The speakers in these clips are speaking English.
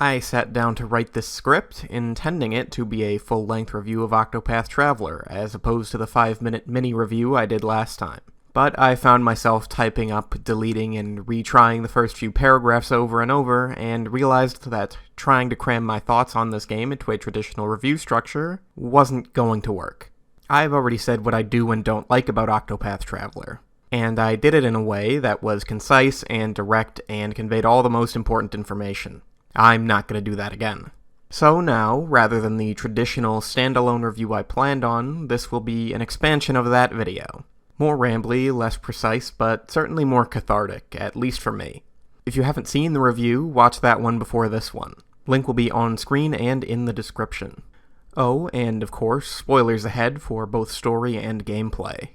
I sat down to write this script, intending it to be a full-length review of Octopath Traveler, as opposed to the 5-minute mini-review I did last time. But I found myself typing up, deleting, and retrying the first few paragraphs over and over, and realized that trying to cram my thoughts on this game into a traditional review structure wasn't going to work. I've already said what I do and don't like about Octopath Traveler, and I did it in a way that was concise and direct and conveyed all the most important information. I'm not going to do that again. So now, rather than the traditional standalone review I planned on, this will be an expansion of that video. More rambly, less precise, but certainly more cathartic, at least for me. If you haven't seen the review, watch that one before this one. Link will be on screen and in the description. Oh, and of course, spoilers ahead for both story and gameplay.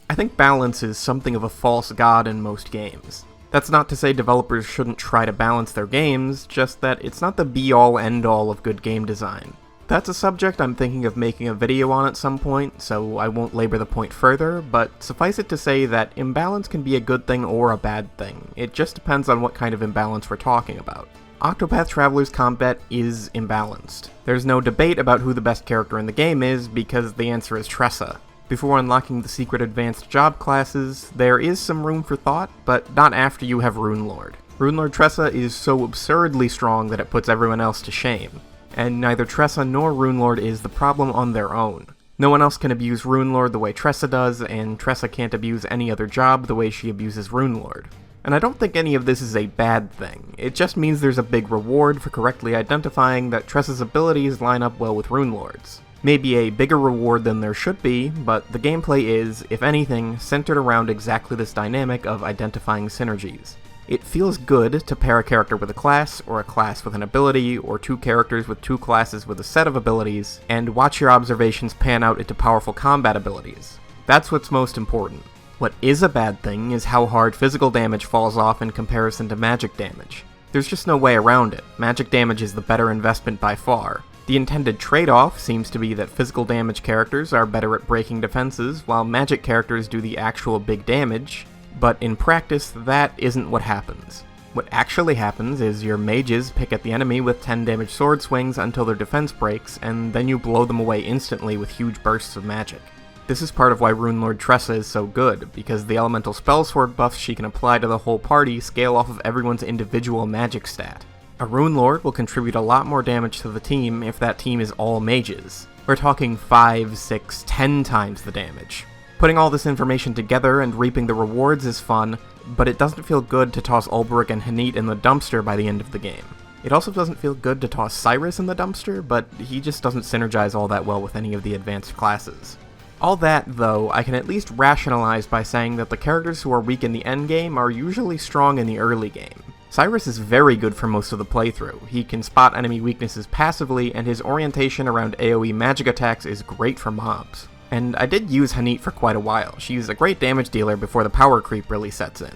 I think balance is something of a false god in most games. That's not to say developers shouldn't try to balance their games, just that it's not the be-all end-all of good game design. That's a subject I'm thinking of making a video on at some point, so I won't labor the point further, but suffice it to say that imbalance can be a good thing or a bad thing. It just depends on what kind of imbalance we're talking about. Octopath Traveler's combat is imbalanced. There's no debate about who the best character in the game is, because the answer is Tressa. Before unlocking the secret advanced job classes, there is some room for thought, but not after you have Runelord. Runelord Tressa is so absurdly strong that it puts everyone else to shame. And neither Tressa nor Runelord is the problem on their own. No one else can abuse Runelord the way Tressa does, and Tressa can't abuse any other job the way she abuses Runelord. And I don't think any of this is a bad thing. It just means there's a big reward for correctly identifying that Tressa's abilities line up well with Runelord's. Maybe a bigger reward than there should be, but the gameplay is, if anything, centered around exactly this dynamic of identifying synergies. It feels good to pair a character with a class, or a class with an ability, or two characters with two classes with a set of abilities, and watch your observations pan out into powerful combat abilities. That's what's most important. What is a bad thing is how hard physical damage falls off in comparison to magic damage. There's just no way around it. Magic damage is the better investment by far. The intended trade-off seems to be that physical damage characters are better at breaking defenses, while magic characters do the actual big damage, but in practice, that isn't what happens. What actually happens is your mages pick at the enemy with 10 damage sword swings until their defense breaks, and then you blow them away instantly with huge bursts of magic. This is part of why Runelord Tressa is so good, because the elemental spell sword buffs she can apply to the whole party scale off of everyone's individual magic stat. A Runelord will contribute a lot more damage to the team if that team is all mages. We're talking 5, 6, 10 times the damage. Putting all this information together and reaping the rewards is fun, but it doesn't feel good to toss Ulbrich and Hanit in the dumpster by the end of the game. It also doesn't feel good to toss Cyrus in the dumpster, but he just doesn't synergize all that well with any of the advanced classes. All that, though, I can at least rationalize by saying that the characters who are weak in the endgame are usually strong in the early game. Cyrus is very good for most of the playthrough. He can spot enemy weaknesses passively, and his orientation around AoE magic attacks is great for mobs. And I did use Hanit for quite a while. She's a great damage dealer before the power creep really sets in.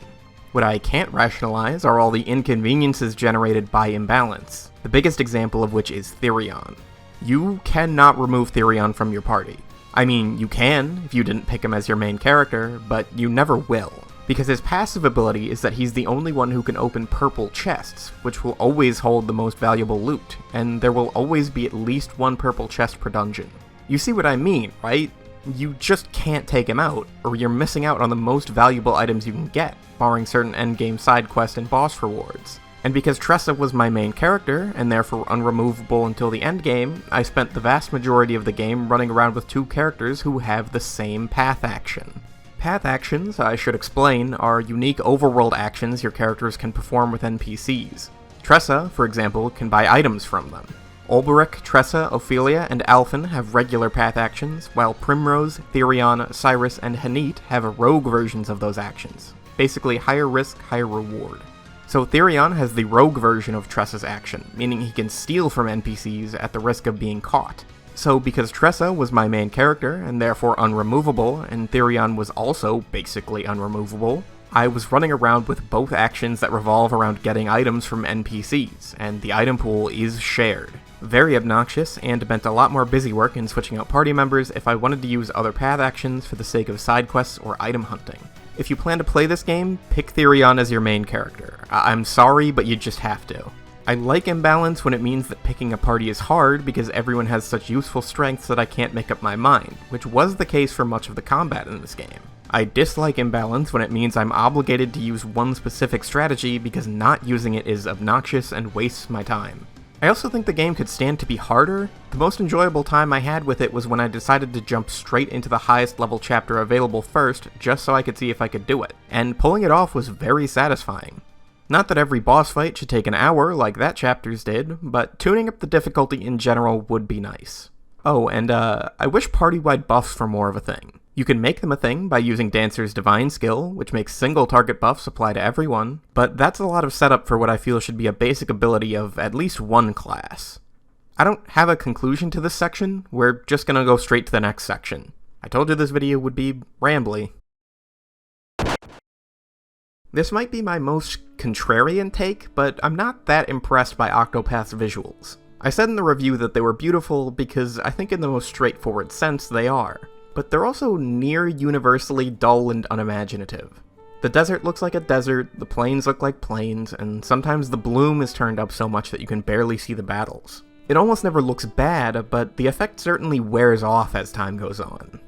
What I can't rationalize are all the inconveniences generated by imbalance, the biggest example of which is Therion. You cannot remove Therion from your party. I mean, you can, if you didn't pick him as your main character, but you never will. Because his passive ability is that he's the only one who can open purple chests, which will always hold the most valuable loot, and there will always be at least one purple chest per dungeon. You see what I mean, right? You just can't take him out, or you're missing out on the most valuable items you can get, barring certain endgame side quests and boss rewards. And because Tressa was my main character, and therefore unremovable until the endgame, I spent the vast majority of the game running around with two characters who have the same path action. Path actions, I should explain, are unique overworld actions your characters can perform with NPCs. Tressa, for example, can buy items from them. Ulbrich, Tressa, Ophelia, and Alphen have regular path actions, while Primrose, Therion, Cyrus, and Hanit have rogue versions of those actions. Basically higher risk, higher reward. So Therion has the rogue version of Tressa's action, meaning he can steal from NPCs at the risk of being caught. So because Tressa was my main character, and therefore unremovable, and Therion was also basically unremovable, I was running around with both actions that revolve around getting items from NPCs, and the item pool is shared. Very obnoxious, and meant a lot more busy work in switching out party members if I wanted to use other path actions for the sake of side quests or item hunting. If you plan to play this game, pick Therion as your main character. I'm sorry, but you just have to. I like imbalance when it means that picking a party is hard because everyone has such useful strengths that I can't make up my mind, which was the case for much of the combat in this game. I dislike imbalance when it means I'm obligated to use one specific strategy because not using it is obnoxious and wastes my time. I also think the game could stand to be harder. The most enjoyable time I had with it was when I decided to jump straight into the highest level chapter available first, just so I could see if I could do it, and pulling it off was very satisfying. Not that every boss fight should take an hour like that chapter's did, but tuning up the difficulty in general would be nice. Oh, and I wish party-wide buffs were more of a thing. You can make them a thing by using Dancer's Divine Skill, which makes single target buffs apply to everyone, but that's a lot of setup for what I feel should be a basic ability of at least one class. I don't have a conclusion to this section, we're just gonna go straight to the next section. I told you this video would be rambly. This might be my most contrarian take, but I'm not that impressed by Octopath's visuals. I said in the review that they were beautiful because I think in the most straightforward sense they are, but they're also near universally dull and unimaginative. The desert looks like a desert, the plains look like plains, and sometimes the bloom is turned up so much that you can barely see the battles. It almost never looks bad, but the effect certainly wears off as time goes on.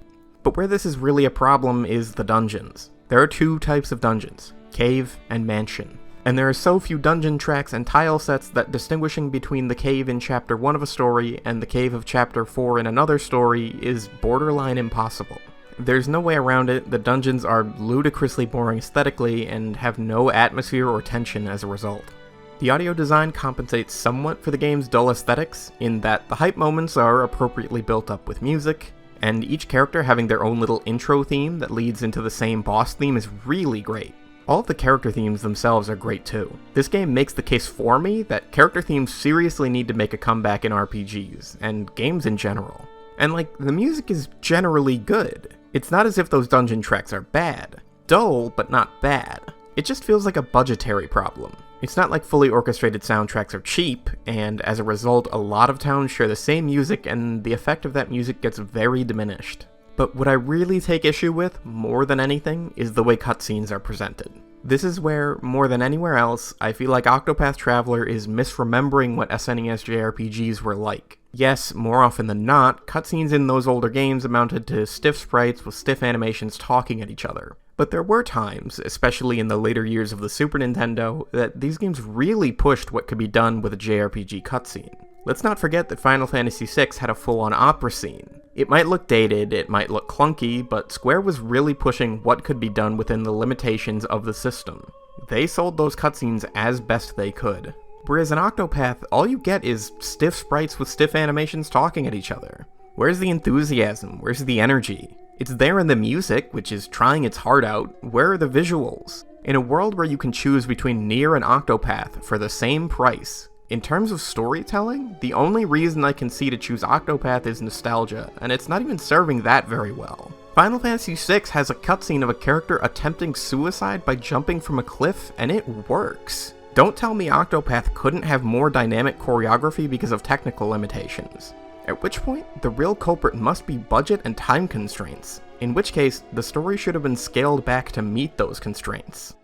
But where this is really a problem is the dungeons. There are two types of dungeons. Cave and mansion. And there are so few dungeon tracks and tile sets that distinguishing between the cave in Chapter 1 of a story and the cave of Chapter 4 in another story is borderline impossible. There's no way around it, the dungeons are ludicrously boring aesthetically and have no atmosphere or tension as a result. The audio design compensates somewhat for the game's dull aesthetics, in that the hype moments are appropriately built up with music, and each character having their own little intro theme that leads into the same boss theme is really great. All of the character themes themselves are great too. This game makes the case for me that character themes seriously need to make a comeback in RPGs, and games in general. And the music is generally good. It's not as if those dungeon tracks are bad. Dull, but not bad. It just feels like a budgetary problem. It's not like fully orchestrated soundtracks are cheap, and as a result, a lot of towns share the same music and the effect of that music gets very diminished. But what I really take issue with, more than anything, is the way cutscenes are presented. This is where, more than anywhere else, I feel like Octopath Traveler is misremembering what SNES JRPGs were like. Yes, more often than not, cutscenes in those older games amounted to stiff sprites with stiff animations talking at each other. But there were times, especially in the later years of the Super Nintendo, that these games really pushed what could be done with a JRPG cutscene. Let's not forget that Final Fantasy VI had a full-on opera scene. It might look dated, it might look clunky, but Square was really pushing what could be done within the limitations of the system. They sold those cutscenes as best they could. Whereas in Octopath, all you get is stiff sprites with stiff animations talking at each other. Where's the enthusiasm? Where's the energy? It's there in the music, which is trying its heart out. Where are the visuals? In a world where you can choose between Nier and Octopath for the same price, in terms of storytelling, the only reason I can see to choose Octopath is nostalgia, and it's not even serving that very well. Final Fantasy VI has a cutscene of a character attempting suicide by jumping from a cliff, and it works. Don't tell me Octopath couldn't have more dynamic choreography because of technical limitations. At which point, the real culprit must be budget and time constraints, in which case, the story should have been scaled back to meet those constraints.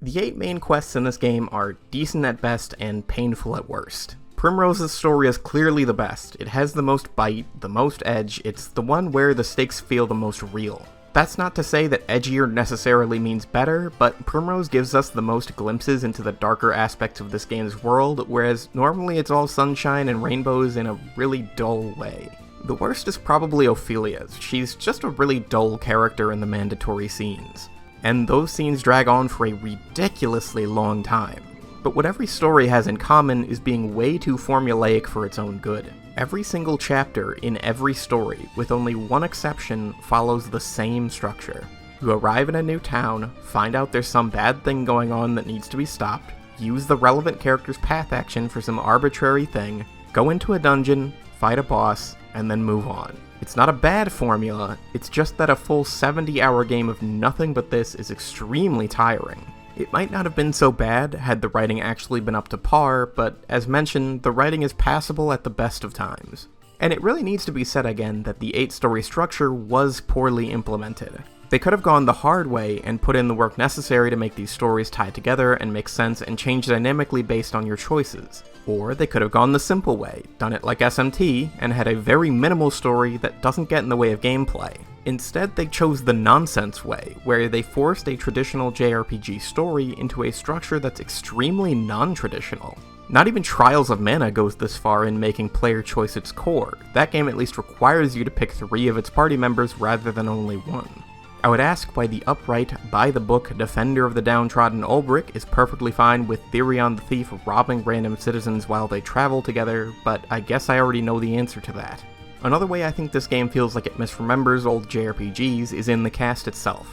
The 8 main quests in this game are decent at best and painful at worst. Primrose's story is clearly the best. It has the most bite, the most edge, it's the one where the stakes feel the most real. That's not to say that edgier necessarily means better, but Primrose gives us the most glimpses into the darker aspects of this game's world, whereas normally it's all sunshine and rainbows in a really dull way. The worst is probably Ophelia's. She's just a really dull character in the mandatory scenes. And those scenes drag on for a ridiculously long time. But what every story has in common is being way too formulaic for its own good. Every single chapter in every story, with only one exception, follows the same structure. You arrive in a new town, find out there's some bad thing going on that needs to be stopped, use the relevant character's path action for some arbitrary thing, go into a dungeon, fight a boss, and then move on. It's not a bad formula, it's just that a full 70-hour game of nothing but this is extremely tiring. It might not have been so bad had the writing actually been up to par, but as mentioned, the writing is passable at the best of times. And it really needs to be said again that the 8-story structure was poorly implemented. They could have gone the hard way and put in the work necessary to make these stories tie together and make sense and change dynamically based on your choices. Or they could have gone the simple way, done it like SMT, and had a very minimal story that doesn't get in the way of gameplay. Instead, they chose the nonsense way, where they forced a traditional JRPG story into a structure that's extremely non-traditional. Not even Trials of Mana goes this far in making player choice its core. That game at least requires you to pick 3 of its party members rather than only 1. I would ask why the upright, by-the-book defender of the downtrodden Ulbrich is perfectly fine with Therion the Thief robbing random citizens while they travel together, but I guess I already know the answer to that. Another way I think this game feels like it misremembers old JRPGs is in the cast itself.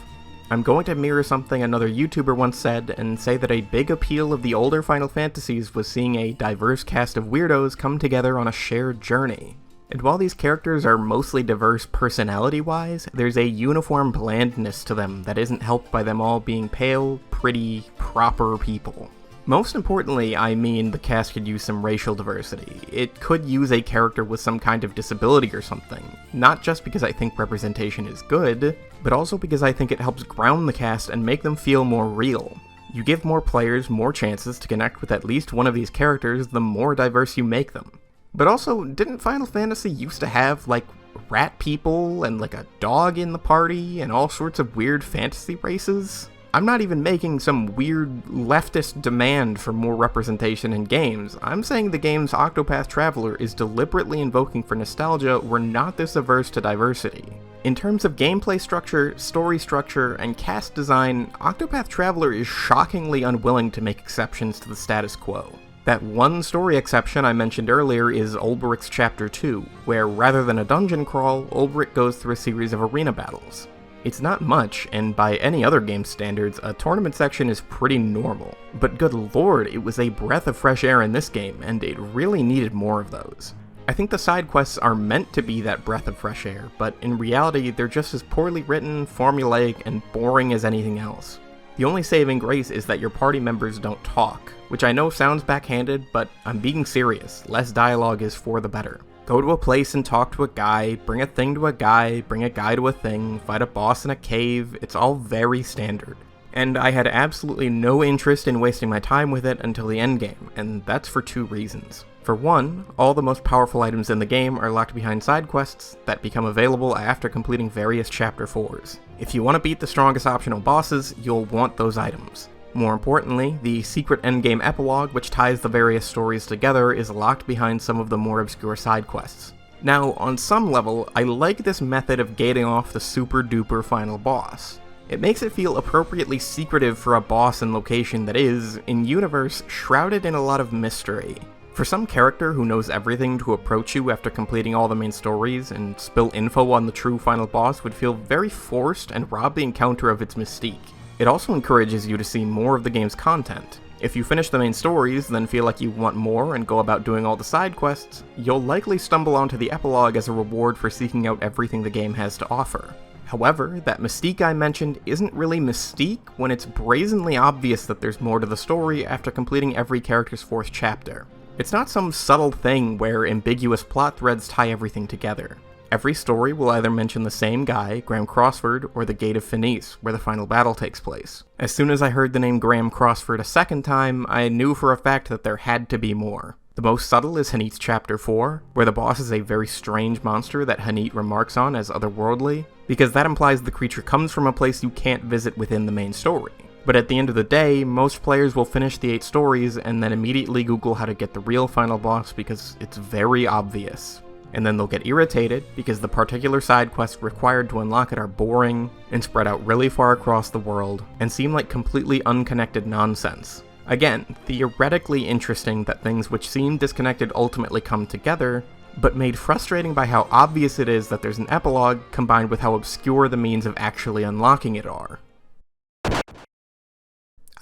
I'm going to mirror something another YouTuber once said and say that a big appeal of the older Final Fantasies was seeing a diverse cast of weirdos come together on a shared journey. And while these characters are mostly diverse personality-wise, there's a uniform blandness to them that isn't helped by them all being pale, pretty, proper people. Most importantly, I mean the cast could use some racial diversity. It could use a character with some kind of disability or something, not just because I think representation is good, but also because I think it helps ground the cast and make them feel more real. You give more players more chances to connect with at least one of these characters the more diverse you make them. But also, didn't Final Fantasy used to have, like, rat people and, like, a dog in the party and all sorts of weird fantasy races? I'm not even making some weird leftist demand for more representation in games. I'm saying the game's Octopath Traveler is deliberately invoking for nostalgia we're not this averse to diversity. In terms of gameplay structure, story structure, and cast design, Octopath Traveler is shockingly unwilling to make exceptions to the status quo. That one story exception I mentioned earlier is Ulbrich's Chapter 2, where rather than a dungeon crawl, Ulbrich goes through a series of arena battles. It's not much, and by any other game standards, a tournament section is pretty normal. But good lord, it was a breath of fresh air in this game, and it really needed more of those. I think the side quests are meant to be that breath of fresh air, but in reality they're just as poorly written, formulaic, and boring as anything else. The only saving grace is that your party members don't talk, which I know sounds backhanded, but I'm being serious. Less dialogue is for the better. Go to a place and talk to a guy, bring a thing to a guy, bring a guy to a thing, fight a boss in a cave, it's all very standard. And I had absolutely no interest in wasting my time with it until the endgame, and that's for 2 reasons. For one, all the most powerful items in the game are locked behind side quests that become available after completing various Chapter 4s. If you want to beat the strongest optional bosses, you'll want those items. More importantly, the secret endgame epilogue which ties the various stories together is locked behind some of the more obscure side quests. Now, on some level, I like this method of gating off the super duper final boss. It makes it feel appropriately secretive for a boss and location that is, in universe, shrouded in a lot of mystery. For some character who knows everything to approach you after completing all the main stories and spill info on the true final boss would feel very forced and rob the encounter of its mystique. It also encourages you to see more of the game's content. If you finish the main stories, then feel like you want more and go about doing all the side quests, you'll likely stumble onto the epilogue as a reward for seeking out everything the game has to offer. However, that mystique I mentioned isn't really mystique when it's brazenly obvious that there's more to the story after completing every character's 4th chapter. It's not some subtle thing where ambiguous plot threads tie everything together. Every story will either mention the same guy, Graham Crossford, or the Gate of Finis, where the final battle takes place. As soon as I heard the name Graham Crossford a second time, I knew for a fact that there had to be more. The most subtle is Hanit's Chapter 4, where the boss is a very strange monster that Hanit remarks on as otherworldly, because that implies the creature comes from a place you can't visit within the main story. But at the end of the day, most players will finish the 8 stories and then immediately Google how to get the real final boss because it's very obvious. And then they'll get irritated because the particular side quests required to unlock it are boring and spread out really far across the world and seem like completely unconnected nonsense. Again, theoretically interesting that things which seem disconnected ultimately come together, but made frustrating by how obvious it is that there's an epilogue combined with how obscure the means of actually unlocking it are.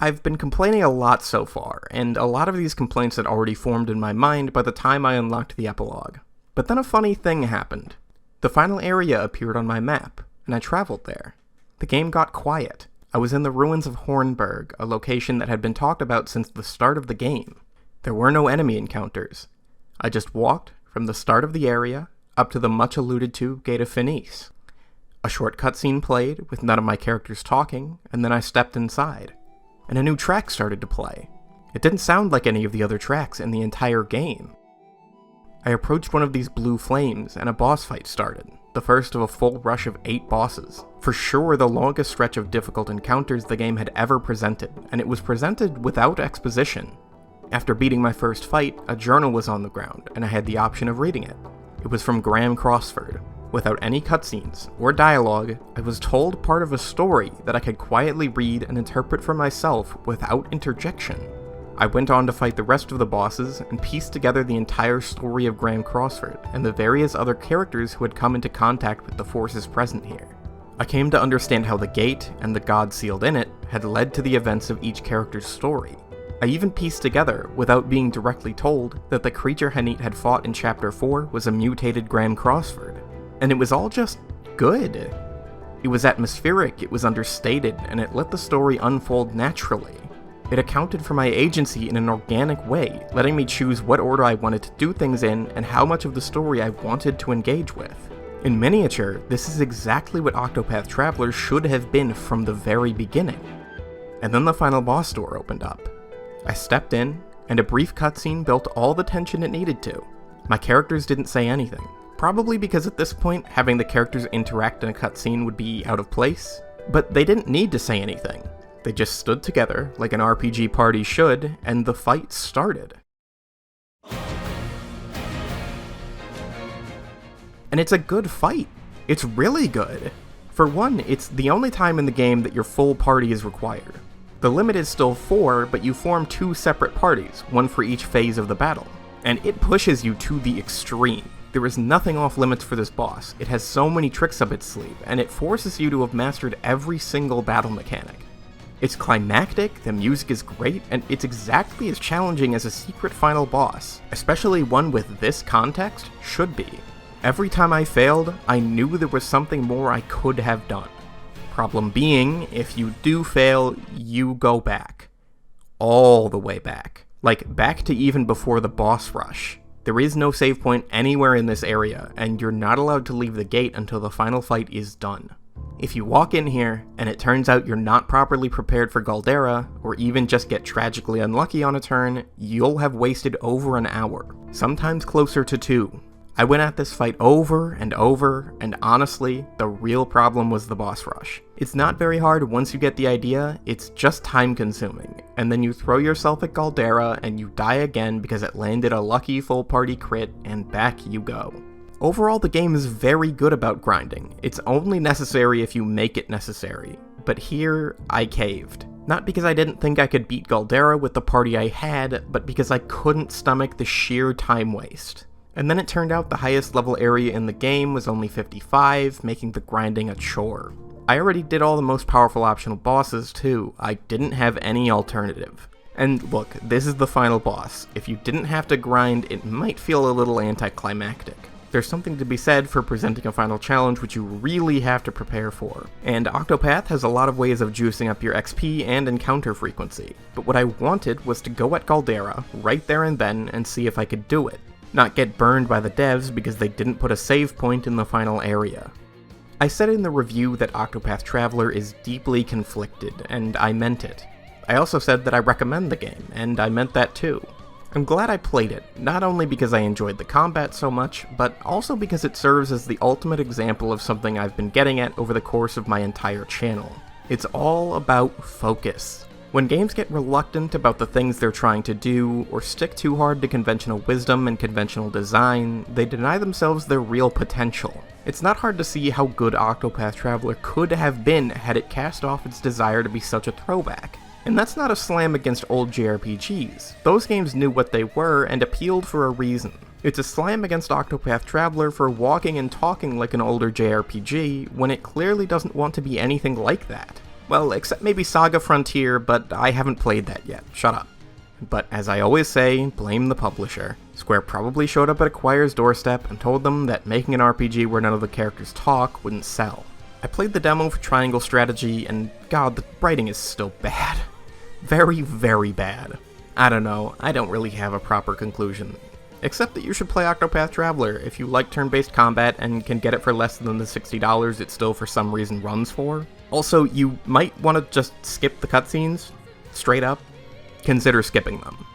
I've been complaining a lot so far, and a lot of these complaints had already formed in my mind by the time I unlocked the epilogue. But then a funny thing happened. The final area appeared on my map, and I traveled there. The game got quiet. I was in the ruins of Hornburg, a location that had been talked about since the start of the game. There were no enemy encounters. I just walked, from the start of the area up to the much alluded to Gate of Finis. A short cutscene played, with none of my characters talking, and then I stepped inside. And a new track started to play. It didn't sound like any of the other tracks in the entire game. I approached one of these blue flames, and a boss fight started, the first of a full rush of 8 bosses. For sure the longest stretch of difficult encounters the game had ever presented, and it was presented without exposition. After beating my first fight, a journal was on the ground, and I had the option of reading it. It was from Graham Crossford. Without any cutscenes or dialogue, I was told part of a story that I could quietly read and interpret for myself without interjection. I went on to fight the rest of the bosses and pieced together the entire story of Graham Crossford and the various other characters who had come into contact with the forces present here. I came to understand how the gate, and the god sealed in it, had led to the events of each character's story. I even pieced together, without being directly told, that the creature Hanit had fought in Chapter 4 was a mutated Graham Crossford. And it was all just good. It was atmospheric, it was understated, and it let the story unfold naturally. It accounted for my agency in an organic way, letting me choose what order I wanted to do things in and how much of the story I wanted to engage with. In miniature, this is exactly what Octopath Traveler should have been from the very beginning. And then the final boss door opened up. I stepped in, and a brief cutscene built all the tension it needed to. My characters didn't say anything. Probably because at this point, having the characters interact in a cutscene would be out of place, but they didn't need to say anything. They just stood together, like an RPG party should, and the fight started. And it's a good fight. It's really good. For one, it's the only time in the game that your full party is required. The limit is still 4, but you form 2 separate parties, one for each phase of the battle. And it pushes you to the extreme. There is nothing off limits for this boss. It has so many tricks up its sleeve, and it forces you to have mastered every single battle mechanic. It's climactic, the music is great, and it's exactly as challenging as a secret final boss, especially one with this context should be. Every time I failed, I knew there was something more I could have done. Problem being, if you do fail, you go back. All the way back. Like, back to even before the boss rush. There is no save point anywhere in this area, and you're not allowed to leave the gate until the final fight is done. If you walk in here, and it turns out you're not properly prepared for Galdera, or even just get tragically unlucky on a turn, you'll have wasted over an hour, sometimes closer to 2. I went at this fight over, and honestly, the real problem was the boss rush. It's not very hard once you get the idea, it's just time consuming, and then you throw yourself at Galdera and you die again because it landed a lucky full party crit, and back you go. Overall, the game is very good about grinding. It's only necessary if you make it necessary, but here, I caved. Not because I didn't think I could beat Galdera with the party I had, but because I couldn't stomach the sheer time waste. And then it turned out the highest level area in the game was only 55, making the grinding a chore. I already did all the most powerful optional bosses too, I didn't have any alternative. And look, this is the final boss. If you didn't have to grind, it might feel a little anticlimactic. There's something to be said for presenting a final challenge which you really have to prepare for. And Octopath has a lot of ways of juicing up your XP and encounter frequency. But what I wanted was to go at Galdera, right there and then, and see if I could do it. Not get burned by the devs because they didn't put a save point in the final area. I said in the review that Octopath Traveler is deeply conflicted, and I meant it. I also said that I recommend the game, and I meant that too. I'm glad I played it, not only because I enjoyed the combat so much, but also because it serves as the ultimate example of something I've been getting at over the course of my entire channel. It's all about focus. When games get reluctant about the things they're trying to do, or stick too hard to conventional wisdom and conventional design, they deny themselves their real potential. It's not hard to see how good Octopath Traveler could have been had it cast off its desire to be such a throwback. And that's not a slam against old JRPGs. Those games knew what they were and appealed for a reason. It's a slam against Octopath Traveler for walking and talking like an older JRPG when it clearly doesn't want to be anything like that. Well, except maybe Saga Frontier, but I haven't played that yet. Shut up. But as I always say, blame the publisher. Square probably showed up at Acquire's doorstep and told them that making an RPG where none of the characters talk wouldn't sell. I played the demo for Triangle Strategy, and god, the writing is still bad. Very, very bad. I don't know, I don't really have a proper conclusion. Except that you should play Octopath Traveler. If you like turn-based combat and can get it for less than the $60 it still for some reason runs for. Also, you might want to just skip the cutscenes, straight up. Consider skipping them.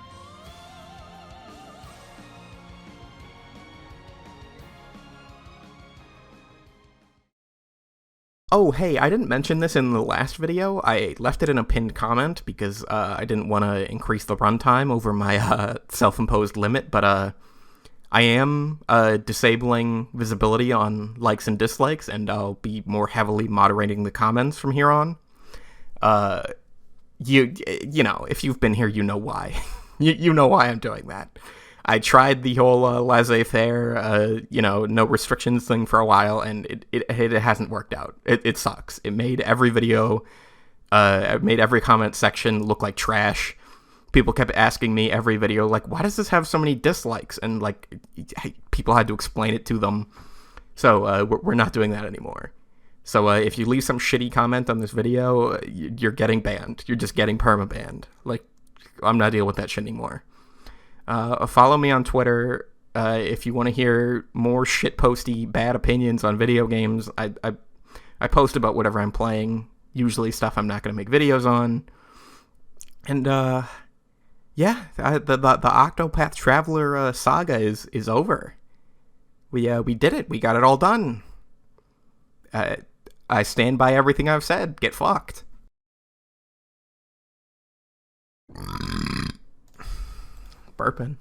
Oh, hey, I didn't mention this in the last video. I left it in a pinned comment because I didn't want to increase the runtime over my self-imposed limit, but I am disabling visibility on likes and dislikes, and I'll be more heavily moderating the comments from here on. You know, if you've been here, you know why. you know why I'm doing that. I tried the whole laissez-faire, no restrictions thing for a while, and it hasn't worked out. It sucks. It made every video, it made every comment section look like trash. People kept asking me every video, like, why does this have so many dislikes? And, like, people had to explain it to them. So we're not doing that anymore. So if you leave some shitty comment on this video, you're getting banned. You're just getting perma-banned. Like, I'm not dealing with that shit anymore. Follow me on Twitter if you want to hear more shitposty bad opinions on video games. I post about whatever I'm playing, usually stuff I'm not going to make videos on. And yeah, the Octopath Traveler saga is over. We did it. We got it all done. I stand by everything I've said. Get fucked. Burping.